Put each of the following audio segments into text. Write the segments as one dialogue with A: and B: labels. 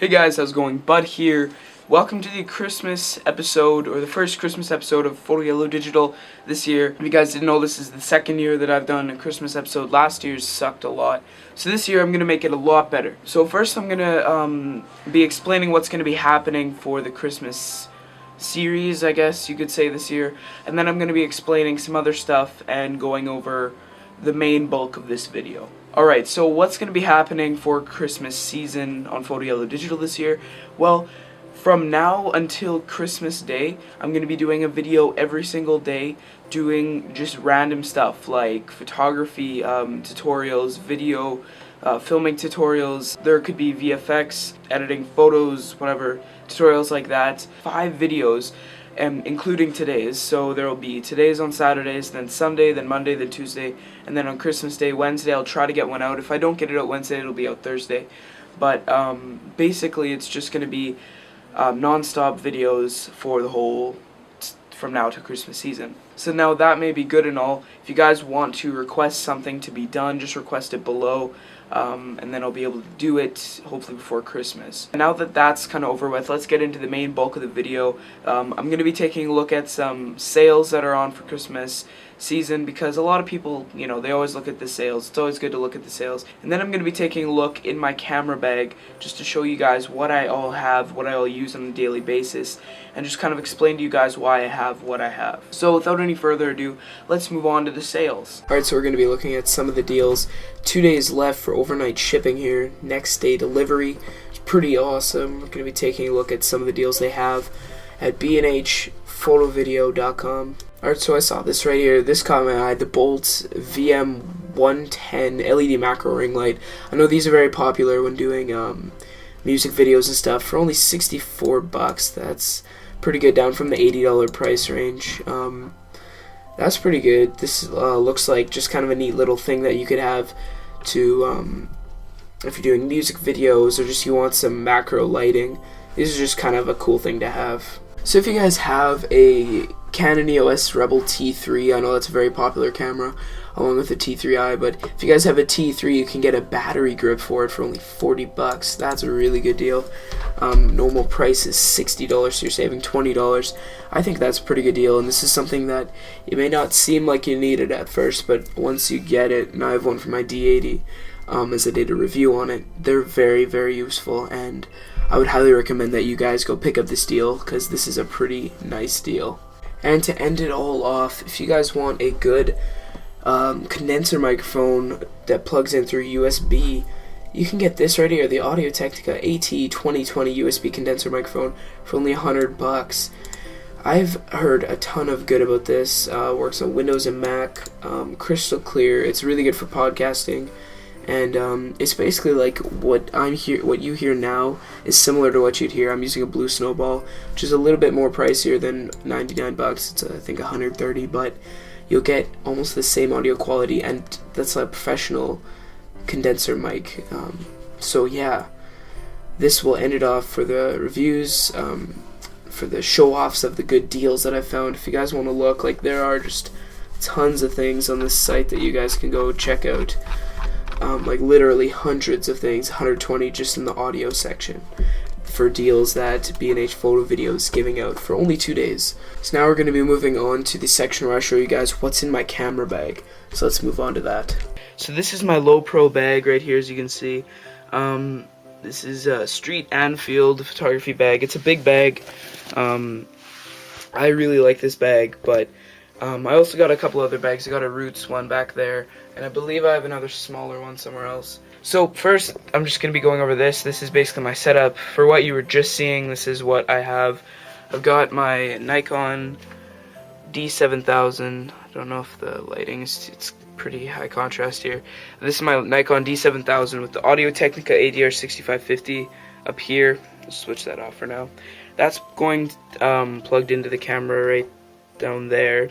A: Hey guys, how's it going? Bud here. Welcome to the Christmas episode, or the first Christmas episode of Photo Yellow Digital this year. If you guys didn't know, this is the second year that I've done a Christmas episode. Last year's sucked a lot. So this year I'm going to make it a lot better. So first I'm going to be explaining what's going to be happening for the Christmas series, I guess you could say, this year. And then I'm going to be explaining some other stuff and going over the main bulk of this video. Alright, so what's going to be happening for Christmas season on Photo Yellow Digital this year? Well, from now until Christmas Day, I'm going to be doing a video every single day, doing just random stuff like photography tutorials, video filming tutorials. There could be VFX, editing photos, whatever, tutorials like that. 5 videos. Including today's, so there will be today's on Saturdays, then Sunday, then Monday, then Tuesday, and then on Christmas Day, Wednesday, I'll try to get one out. If I don't get it out Wednesday, it'll be out Thursday. But basically, it's just going to be non-stop videos for the whole, from now to Christmas season. So now that may be good and all. If you guys want to request something to be done, just request it below. And then I'll be able to do it hopefully before Christmas. Now that that's kind of over with, let's get into the main bulk of the video. I'm going to be taking a look at some sales that are on for Christmas season, because a lot of people, you know, they always look at the sales. It's always good to look at the sales. And then I'm going to be taking a look in my camera bag just to show you guys what I all have, what I all use on a daily basis, and just kind of explain to you guys why I have what I have. So without any further ado, let's move on to the sales. Alright, so we're going to be looking at some of the deals. 2 days left for overnight shipping here, next day delivery. It's pretty awesome. We're going to be taking a look at some of the deals they have at bnhphotovideo.com. Alright, so I saw this right here. This caught my eye, the Bolt VM110 LED macro ring light. I know these are very popular when doing music videos and stuff. For only 64 bucks, that's pretty good, down from the $80 price range. That's pretty good. This looks like just kind of a neat little thing that you could have to, if you're doing music videos or just you want some macro lighting. This is just kind of a cool thing to have. So if you guys have a Canon EOS Rebel T3, I know that's a very popular camera, along with the T3i, but if you guys have a T3, you can get a battery grip for it for only 40 bucks. That's a really good deal. Normal price is $60, so you're saving $20. I think that's a pretty good deal, and this is something that it may not seem like you need it at first, but once you get it, and I have one for my D80, as I did a review on it, they're very, very useful, and I would highly recommend that you guys go pick up this deal, because this is a pretty nice deal. And to end it all off, if you guys want a good condenser microphone that plugs in through USB, you can get this right here, the Audio-Technica AT2020 USB condenser microphone for only 100 bucks. I've heard a ton of good about this. Works on Windows and Mac, crystal clear. It's really good for podcasting, and it's basically like what you hear now is similar to what you'd hear. I'm using a Blue Snowball, which is a little bit more pricier than 99 bucks. It's I think 130, but you'll get almost the same audio quality, and that's a professional condenser mic. So yeah, this will end it off for the reviews, for the show-offs of the good deals that I found. If you guys want to look, like, there are just tons of things on this site that you guys can go check out. Like literally hundreds of things, 120 just in the audio section, for deals that B&H Photo Video is giving out for only 2 days. So now we're going to be moving on to the section where I show you guys what's in my camera bag. So let's move on to that. So this is my low pro bag right here, as you can see. This is a Street and Field photography bag. It's a big bag. I really like this bag, but I also got a couple other bags. I got a Roots one back there, and I believe I have another smaller one somewhere else. So first, I'm just going to be going over this. This is basically my setup. For what you were just seeing, this is what I have. I've got my Nikon D7000. I don't know if the lighting is, it's pretty high contrast here. This is my Nikon D7000 with the Audio-Technica ADR6550 up here. I'll switch that off for now. That's going plugged into the camera right down there.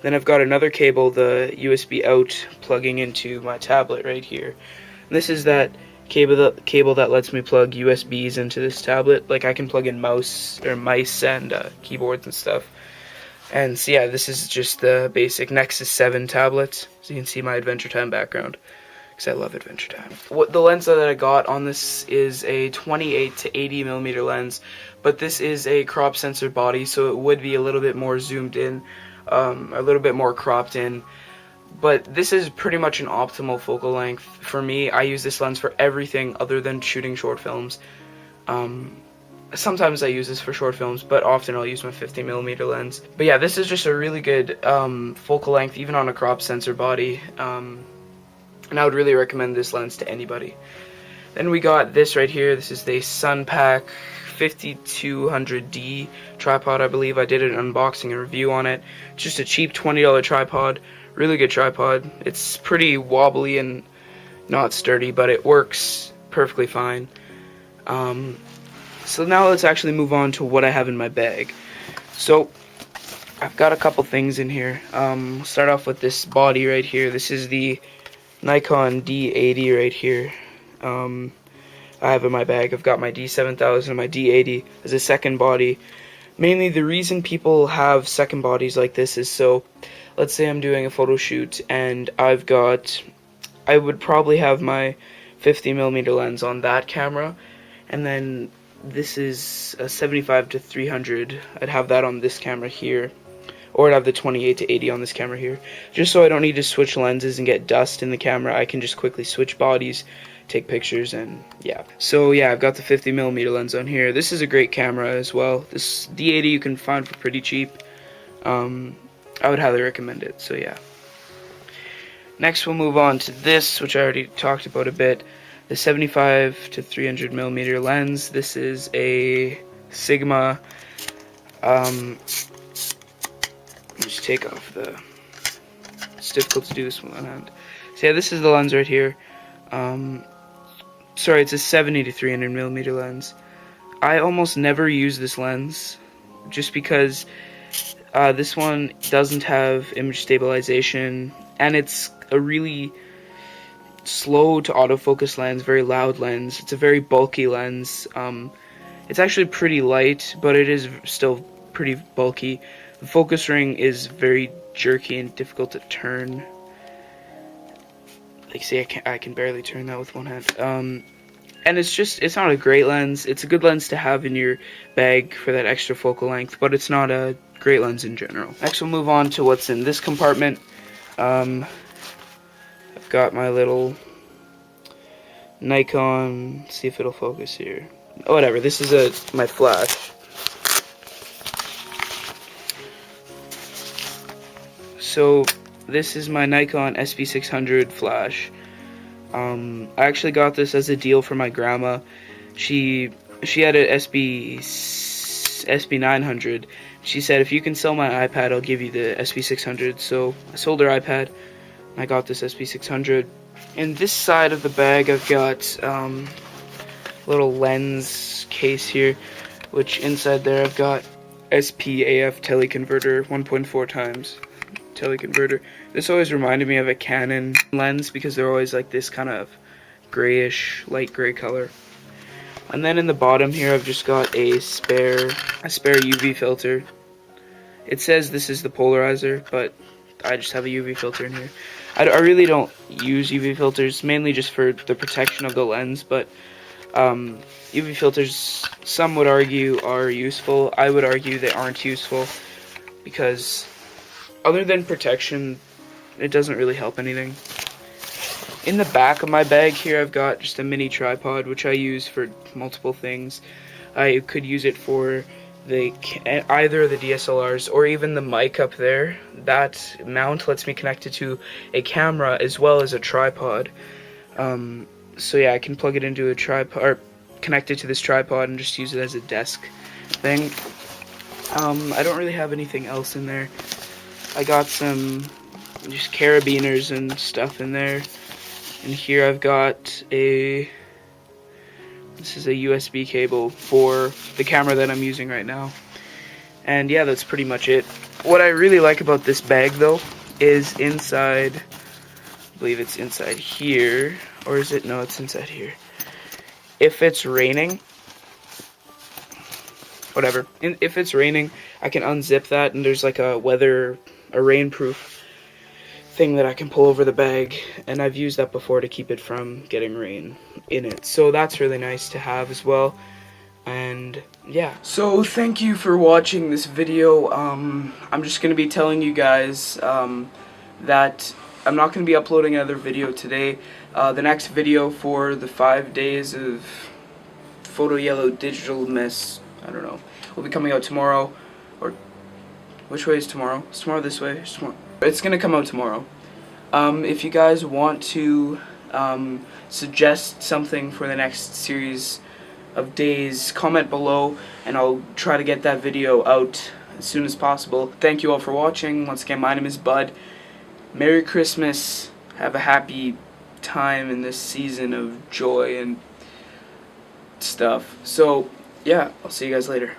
A: Then I've got another cable, the USB out, plugging into my tablet right here. And this is that cable that lets me plug USBs into this tablet. Like, I can plug in mice and keyboards and stuff. And so yeah, this is just the basic Nexus 7 tablet. So you can see my Adventure Time background. because I love Adventure Time. What the lens that I got on this is a 28 to 80 millimeter lens, but this is a crop sensor body, so it would be a little bit more zoomed in, a little bit more cropped in. But this is pretty much an optimal focal length for me. I use this lens for everything other than shooting short films. Sometimes I use this for short films, but often I'll use my 50mm lens. But yeah, this is just a really good focal length, even on a crop sensor body. And I would really recommend this lens to anybody. Then we got this right here. This is the Sunpack 5200D tripod, I believe. I did an unboxing and review on it. Just a cheap $20 tripod. Really good tripod. It's pretty wobbly and not sturdy, but it works perfectly fine. So now let's actually move on to what I have in my bag. So I've got a couple things in here. Start off with this body right here. This is the Nikon D80 right here. I have in my bag. I've got my D7000 and my D80 as a second body. Mainly the reason people have second bodies like this is so, let's say I'm doing a photo shoot and I would probably have my 50mm lens on that camera, and then this is a 75 to 300. I'd have that on this camera here, or I'd have the 28 to 80 on this camera here, just so I don't need to switch lenses and get dust in the camera. I can just quickly switch bodies, take pictures, and yeah. So yeah, I've got the 50mm lens on here. This is a great camera as well. This D80 you can find for pretty cheap. I would highly recommend it, so yeah. Next we'll move on to this, which I already talked about a bit. The 75 to 300mm lens. This is a Sigma. Just take off the. It's difficult to do this one on hand. So yeah, this is the lens right here. Sorry, it's a 70 to 300mm lens. I almost never use this lens, just because this one doesn't have image stabilization, and it's a really slow to autofocus lens, very loud lens. It's a very bulky lens. It's actually pretty light, but it is still pretty bulky. The focus ring is very jerky and difficult to turn. Like, see, I can barely turn that with one hand. And it's not a great lens. It's a good lens to have in your bag for that extra focal length, but it's not a great lens in general. Next we'll move on to what's in this compartment. I've got my little Nikon, see if it'll focus here. Oh, whatever, this is my flash. So this is my Nikon SP600 flash. I actually got this as a deal for my grandma. She had an SP900. She said, if you can sell my iPad, I'll give you the SP600. So I sold her iPad, and I got this SP600. In this side of the bag, I've got a little lens case here, which inside there I've got SPAF teleconverter 1.4 times teleconverter. This always reminded me of a Canon lens because they're always like this kind of grayish, light gray color. And then in the bottom here, I've just got a spare UV filter. It says this is the polarizer, but I just have a UV filter in here. I really don't use UV filters, mainly just for the protection of the lens, but UV filters, some would argue, are useful. I would argue they aren't useful because other than protection, it doesn't really help anything. In the back of my bag here, I've got just a mini tripod, which I use for multiple things. I could use it for either the DSLRs or even the mic up there. That mount lets me connect it to a camera as well as a tripod. So yeah, I can plug it into a tripod, or connect it to this tripod and just use it as a desk thing. I don't really have anything else in there. I got some just carabiners and stuff in there. And here I've got this is a USB cable for the camera that I'm using right now. And yeah, that's pretty much it. What I really like about this bag though is inside, I believe it's inside here, or is it? No, it's inside here. If it's raining, whatever. If it's raining, I can unzip that and there's like a rainproof thing that I can pull over the bag, and I've used that before to keep it from getting rain in it. So that's really nice to have as well. And yeah, so thank you for watching this video. I'm just gonna be telling you guys that I'm not gonna be uploading another video today. The next video for the 5 days of photo yellow digital mess, I don't know, will be coming out tomorrow. Or which way is tomorrow? Is tomorrow this way? Is tomorrow? It's gonna come out tomorrow. If you guys want to suggest something for the next series of days, comment below and I'll try to get that video out as soon as possible. Thank you all for watching. Once again, my name is Bud. Merry Christmas. Have a happy time in this season of joy and stuff. So yeah, I'll see you guys later.